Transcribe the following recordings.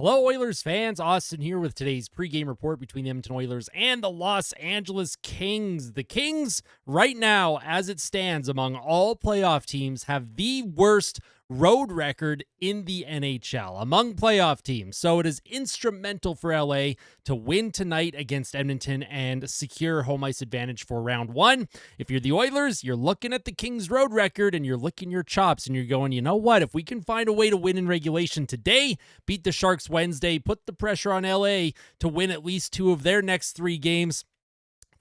Hello, Oilers fans. Austin here with today's pregame report between the Edmonton Oilers and the Los Angeles Kings. The Kings, right now, as it stands among all playoff teams, have the worst road record in the NHL among playoff teams. So it is instrumental for LA to win tonight against Edmonton and secure home ice advantage for round one. If you're the Oilers, you're looking at the Kings road record and you're licking your chops and you're going, you know what? If we can find a way to win in regulation today, beat the Sharks Wednesday, put the pressure on LA to win at least two of their next three games,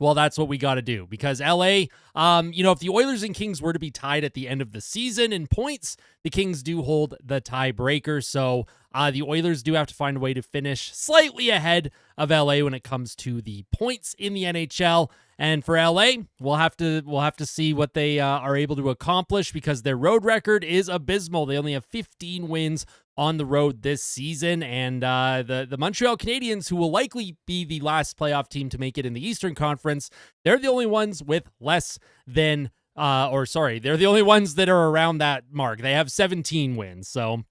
well, that's what we got to do because LA, if the Oilers and Kings were to be tied at the end of the season in points, the Kings do hold the tiebreaker. So the Oilers do have to find a way to finish slightly ahead of LA when it comes to the points in the NHL. And for LA, we'll have to see what they are able to accomplish because their road record is abysmal. They only have 15 wins on the road this season, and the Montreal Canadiens, who will likely be the last playoff team to make it in the Eastern Conference, they're the only ones with less than, they're the only ones that are around that mark. They have 17 wins, so...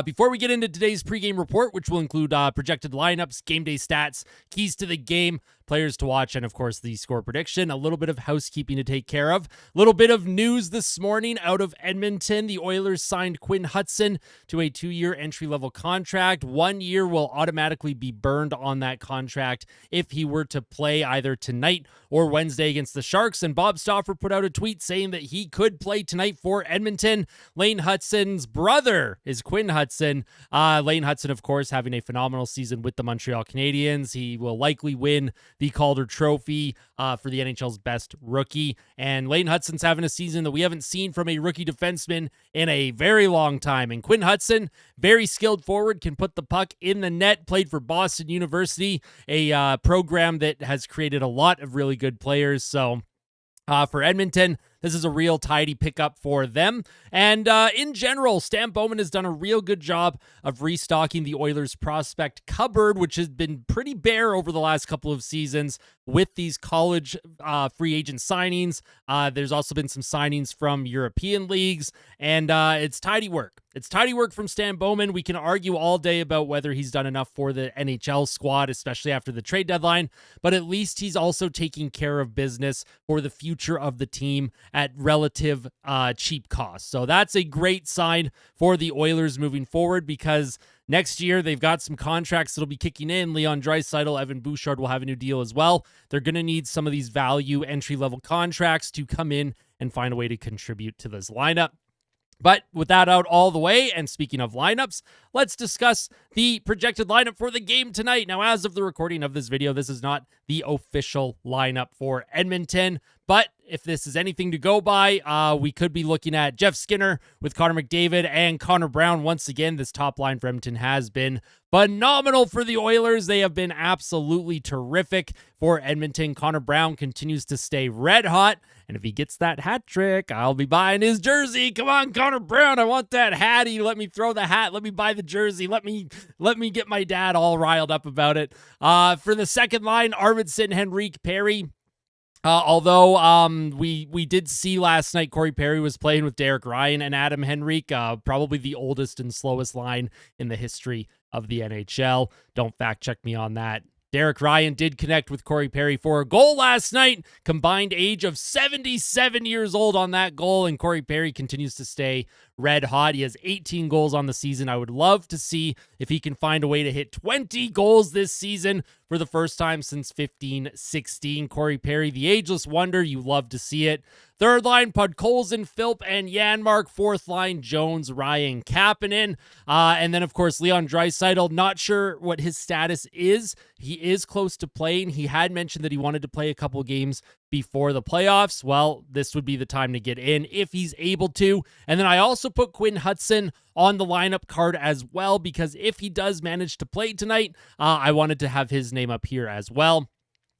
Before we get into today's pregame report, which will include projected lineups, game day stats, keys to the game, players to watch, and of course the score prediction, a little bit of housekeeping to take care of. A little bit of news this morning out of Edmonton. The Oilers signed Quinn Hutson to a 2-year entry-level contract. 1 year will automatically be burned on that contract if he were to play either tonight or Wednesday against the Sharks. And Bob Stauffer put out a tweet saying that he could play tonight for Edmonton. Lane Hutson's brother is Quinn Hutson. Lane Hutson, of course, having a phenomenal season with the Montreal Canadiens. He will likely win the Calder Trophy for the NHL's best rookie. And Lane Hutson's having a season that we haven't seen from a rookie defenseman in a very long time. And Quinn Hutson, very skilled forward, can put the puck in the net, played for Boston University, a program that has created a lot of really good players. So for Edmonton, this is a real tidy pickup for them. And in general, Stan Bowman has done a real good job of restocking the Oilers prospect cupboard, which has been pretty bare over the last couple of seasons with these college free agent signings. There's also been some signings from European leagues, and it's tidy work. It's tidy work from Stan Bowman. We can argue all day about whether he's done enough for the NHL squad, especially after the trade deadline, but at least he's also taking care of business for the future of the team at relative cheap cost. So that's a great sign for the Oilers moving forward because next year they've got some contracts that'll be kicking in. Leon Draisaitl, Evan Bouchard will have a new deal as well. They're going to need some of these value entry-level contracts to come in and find a way to contribute to this lineup. But with that out all the way, and speaking of lineups, let's discuss the projected lineup for the game tonight. Now, as of the recording of this video, this is not the official lineup for Edmonton, but if this is anything to go by, we could be looking at Jeff Skinner with Connor McDavid and Connor Brown. Once again, this top line for Edmonton has been phenomenal for the Oilers. They have been absolutely terrific for Edmonton. Connor Brown continues to stay red hot, and if he gets that hat trick, I'll be buying his jersey. Come on, Connor Brown, I want that hattie. Let me throw the hat. Let me buy the jersey. Let me get my dad all riled up about it. For the second line, Arvidsson, Henrique, Perry. Although we did see last night Corey Perry was playing with Derek Ryan and Adam Henrique, probably the oldest and slowest line in the history of the NHL. Don't fact check me on that. Derek Ryan did connect with Corey Perry for a goal last night. Combined age of 77 years old on that goal, and Corey Perry continues to stay red hot. He has 18 goals on the season. I would love to see if he can find a way to hit 20 goals this season for the first time since 15-16. Corey Perry, the ageless wonder. You love to see it. Third line, Podkolzin, Philp, and Janmark. Fourth line, Jones, Ryan, Kapanen. And then, of course, Leon Draisaitl. Not sure what his status is. He is close to playing. He had mentioned that he wanted to play a couple games before the playoffs. Well, this would be the time to get in if he's able to. And then I also put Quinn Hutson on the lineup card as well, because if he does manage to play tonight, I wanted to have his name up here as well.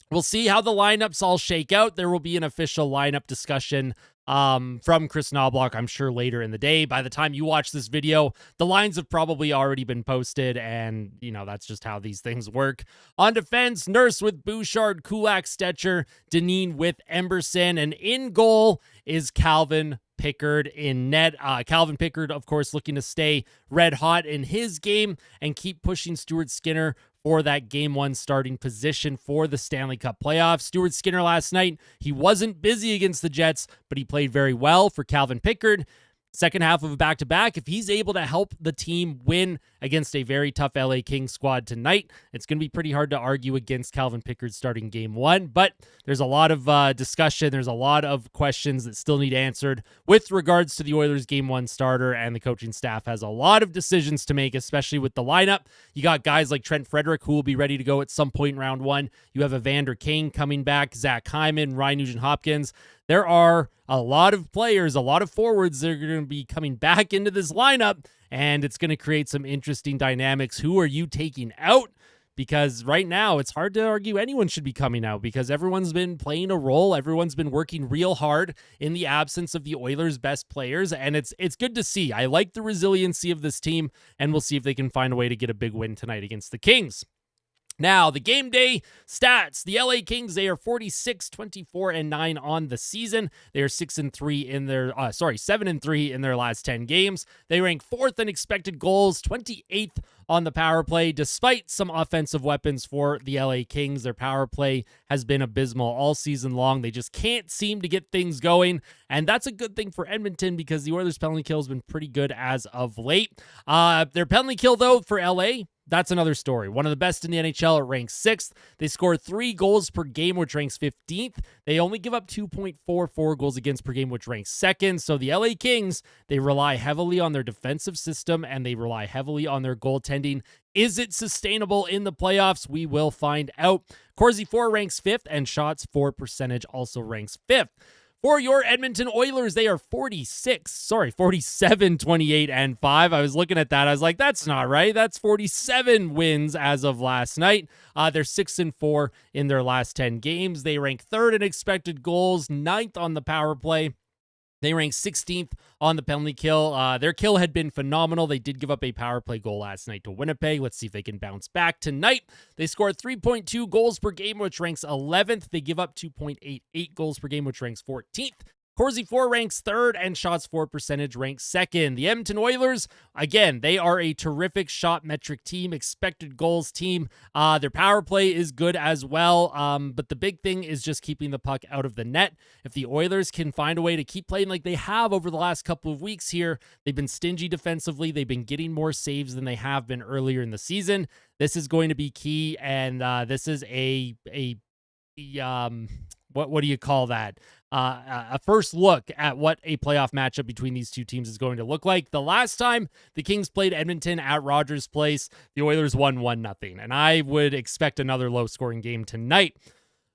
We'll see how the lineups all shake out. There will be an official lineup discussion from Chris Knobloch, I'm sure, later in the day. By the time you watch this video, the lines have probably already been posted, and, that's just how these things work. On defense, Nurse with Bouchard, Kulak, Stetcher, Dineen with Emberson, and in goal is Calvin Pickard in net. Calvin Pickard, of course, looking to stay red hot in his game and keep pushing Stuart Skinner for that game one starting position for the Stanley Cup playoffs. Stuart Skinner last night, he wasn't busy against the Jets, but he played very well for Calvin Pickard. Second half of a back-to-back, if he's able to help the team win against a very tough LA Kings squad tonight, it's going to be pretty hard to argue against Calvin Pickard starting game one. But there's a lot of discussion. There's a lot of questions that still need answered with regards to the Oilers game one starter, and the coaching staff has a lot of decisions to make, especially with the lineup. You got guys like Trent Frederick, who will be ready to go at some point in round one. You have Evander Kane coming back, Zach Hyman, Ryan Nugent-Hopkins. There are a lot of players, a lot of forwards that are going to be coming back into this lineup, and it's going to create some interesting dynamics. Who are you taking out? Because right now, it's hard to argue anyone should be coming out because everyone's been playing a role. Everyone's been working real hard in the absence of the Oilers' best players, and it's good to see. I like the resiliency of this team, and we'll see if they can find a way to get a big win tonight against the Kings. Now, the game day stats. The LA Kings, they are 46-24-9 on the season. They are 6-3 in their 7-3 in their last 10 games. They rank 4th in expected goals, 28th on the power play. Despite some offensive weapons for the LA Kings, their power play has been abysmal all season long. They just can't seem to get things going, and that's a good thing for Edmonton because the Oilers' penalty kill has been pretty good as of late. Their penalty kill, though, for LA, that's another story. One of the best in the NHL. It ranks 6th. They score 3 goals per game, which ranks 15th. They only give up 2.44 goals against per game, which ranks 2nd. So the LA Kings, they rely heavily on their defensive system, and they rely heavily on their goaltending. Is it sustainable in the playoffs? We will find out. Corsi for ranks 5th, and shots for percentage also ranks 5th. For your Edmonton Oilers, they are 47-28-5. I was looking at that. I was like, that's not right. That's 47 wins as of last night. They're 6-4 in their last 10 games. They rank 3rd in expected goals, 9th on the power play. They rank 16th on the penalty kill. Their kill had been phenomenal. They did give up a power play goal last night to Winnipeg. Let's see if they can bounce back tonight. They scored 3.2 goals per game, which ranks 11th. They give up 2.88 goals per game, which ranks 14th. Corsi for ranks 3rd, and shots for percentage ranks 2nd. The Edmonton Oilers, again, they are a terrific shot metric team, expected goals team. Their power play is good as well, but the big thing is just keeping the puck out of the net. If the Oilers can find a way to keep playing like they have over the last couple of weeks here, they've been stingy defensively. They've been getting more saves than they have been earlier in the season. This is going to be key, and this is what do you call that? A first look at what a playoff matchup between these two teams is going to look like. The last time the Kings played Edmonton at Rogers Place, the Oilers won 1-0, and I would expect another low-scoring game tonight.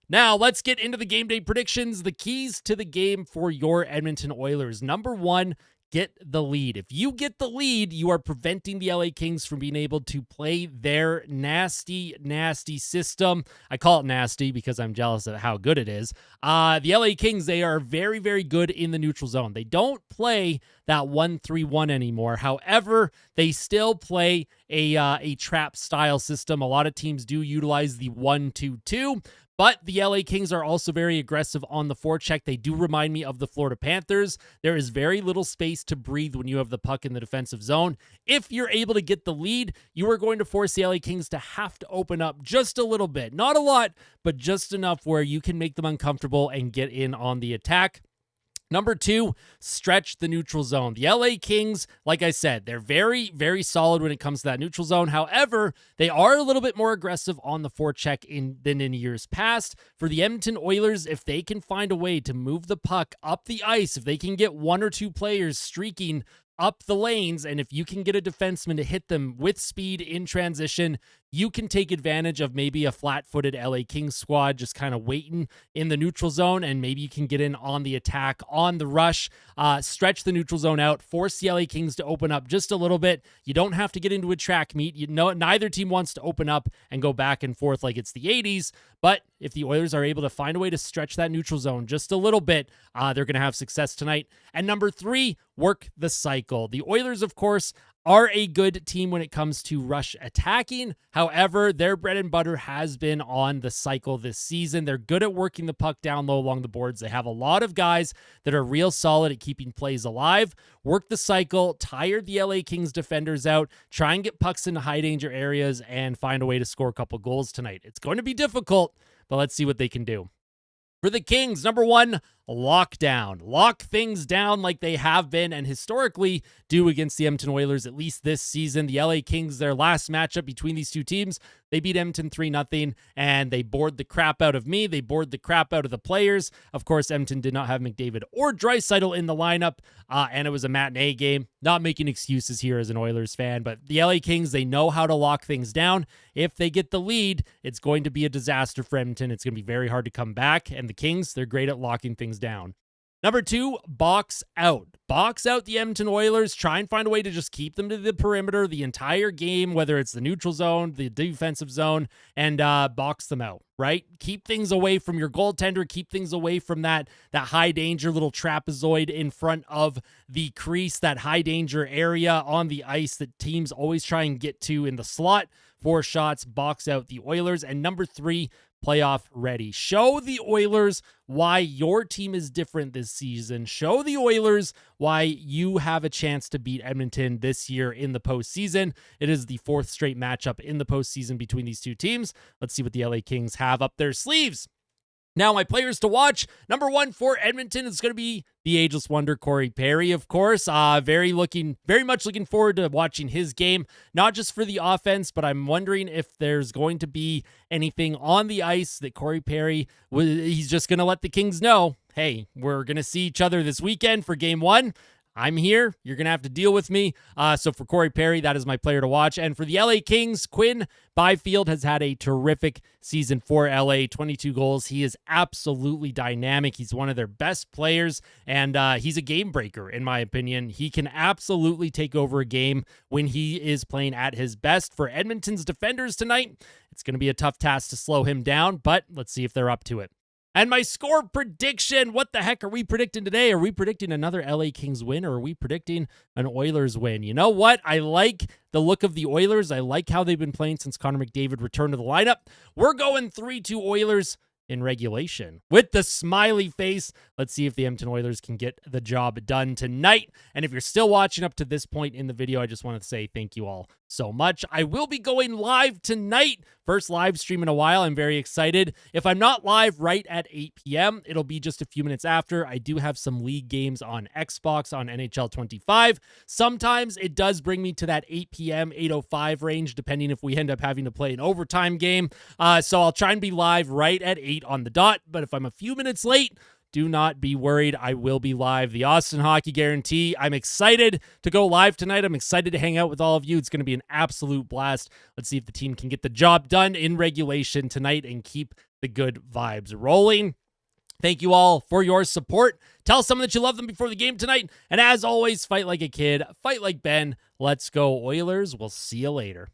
Now, let's get into the game day predictions. The keys to the game for your Edmonton Oilers. Number 1, get the lead. If you get the lead, you are preventing the LA Kings from being able to play their nasty, nasty system. I call it nasty because I'm jealous of how good it is. The LA Kings, they are very, very good in the neutral zone. They don't play that 1-3-1 anymore. However, they still play a trap style system. A lot of teams do utilize the 1-2-2. But the LA Kings are also very aggressive on the forecheck. They do remind me of the Florida Panthers. There is very little space to breathe when you have the puck in the defensive zone. If you're able to get the lead, you are going to force the LA Kings to have to open up just a little bit. Not a lot, but just enough where you can make them uncomfortable and get in on the attack. Number 2, stretch the neutral zone. The LA Kings, like I said, they're very, very solid when it comes to that neutral zone. However, they are a little bit more aggressive on the forecheck than in years past. For the Edmonton Oilers, if they can find a way to move the puck up the ice, if they can get 1 or 2 players streaking up the lanes, and if you can get a defenseman to hit them with speed in transition, you can take advantage of maybe a flat-footed LA Kings squad just kind of waiting in the neutral zone, and maybe you can get in on the attack, on the rush, stretch the neutral zone out, force the LA Kings to open up just a little bit. You don't have to get into a track meet. You know, neither team wants to open up and go back and forth like it's the 80s, but if the Oilers are able to find a way to stretch that neutral zone just a little bit, they're going to have success tonight. And number 3, work the cycle. The Oilers, of course, are a good team when it comes to rush attacking. However, their bread and butter has been on the cycle this season. They're good at working the puck down low along the boards. They have a lot of guys that are real solid at keeping plays alive. Work the cycle, tire the LA Kings defenders out, try and get pucks into high danger areas, and find a way to score a couple goals tonight. It's going to be difficult, but let's see what they can do. For the Kings, number one, lockdown. Lock things down like they have been and historically do against the Edmonton Oilers, at least this season. The LA Kings, their last matchup between these two teams, they beat Edmonton 3-0, and they bored the crap out of me. They bored the crap out of the players. Of course, Edmonton did not have McDavid or Draisaitl in the lineup, and it was a matinee game. Not making excuses here as an Oilers fan, but the LA Kings, they know how to lock things down. If they get the lead, it's going to be a disaster for Edmonton. It's going to be very hard to come back, and the Kings, they're great at locking things down. Number two, box out. Box out the Edmonton Oilers. Try and find a way to just keep them to the perimeter the entire game, whether it's the neutral zone, the defensive zone, and box them out, right? Keep things away from your goaltender. Keep things away from that high danger little trapezoid in front of the crease, that high danger area on the ice that teams always try and get to in the slot. 4 shots, box out the Oilers. And number 3, playoff ready. Show the Oilers why your team is different this season. Show the Oilers why you have a chance to beat Edmonton this year in the postseason. It is the 4th straight matchup in the postseason between these two teams. Let's see what the LA Kings have up their sleeves. Now, my players to watch. Number 1 for Edmonton is going to be the ageless wonder, Corey Perry, of course. Very much looking forward to watching his game, not just for the offense, but I'm wondering if there's going to be anything on the ice that Corey Perry, he's just going to let the Kings know, hey, we're going to see each other this weekend for game 1. I'm here. You're going to have to deal with me. So for Corey Perry, that is my player to watch. And for the LA Kings, Quinn Byfield has had a terrific season for LA, 22 goals. He is absolutely dynamic. He's one of their best players, and he's a game breaker, in my opinion. He can absolutely take over a game when he is playing at his best. For Edmonton's defenders tonight, it's going to be a tough task to slow him down, but let's see if they're up to it. And my score prediction, what the heck are we predicting today? Are we predicting another LA Kings win, or are we predicting an Oilers win? You know what? I like the look of the Oilers. I like how they've been playing since Connor McDavid returned to the lineup. We're going 3-2 Oilers in regulation with the smiley face. Let's see if the Edmonton Oilers can get the job done tonight. And if you're still watching up to this point in the video, I just want to say thank you all so much. I will be going live tonight. First live stream in a while. I'm very excited. If I'm not live right at 8 p.m., it'll be just a few minutes after. I do have some league games on Xbox on NHL 25. Sometimes it does bring me to that 8 p.m., 8:05 range, depending if we end up having to play an overtime game. So I'll try and be live right at 8 on the dot. But if I'm a few minutes late, do not be worried. I will be live. The Austin Hockey Guarantee. I'm excited to go live tonight. I'm excited to hang out with all of you. It's going to be an absolute blast. Let's see if the team can get the job done in regulation tonight and keep the good vibes rolling. Thank you all for your support. Tell someone that you love them before the game tonight. And as always, fight like a kid. Fight like Ben. Let's go Oilers. We'll see you later.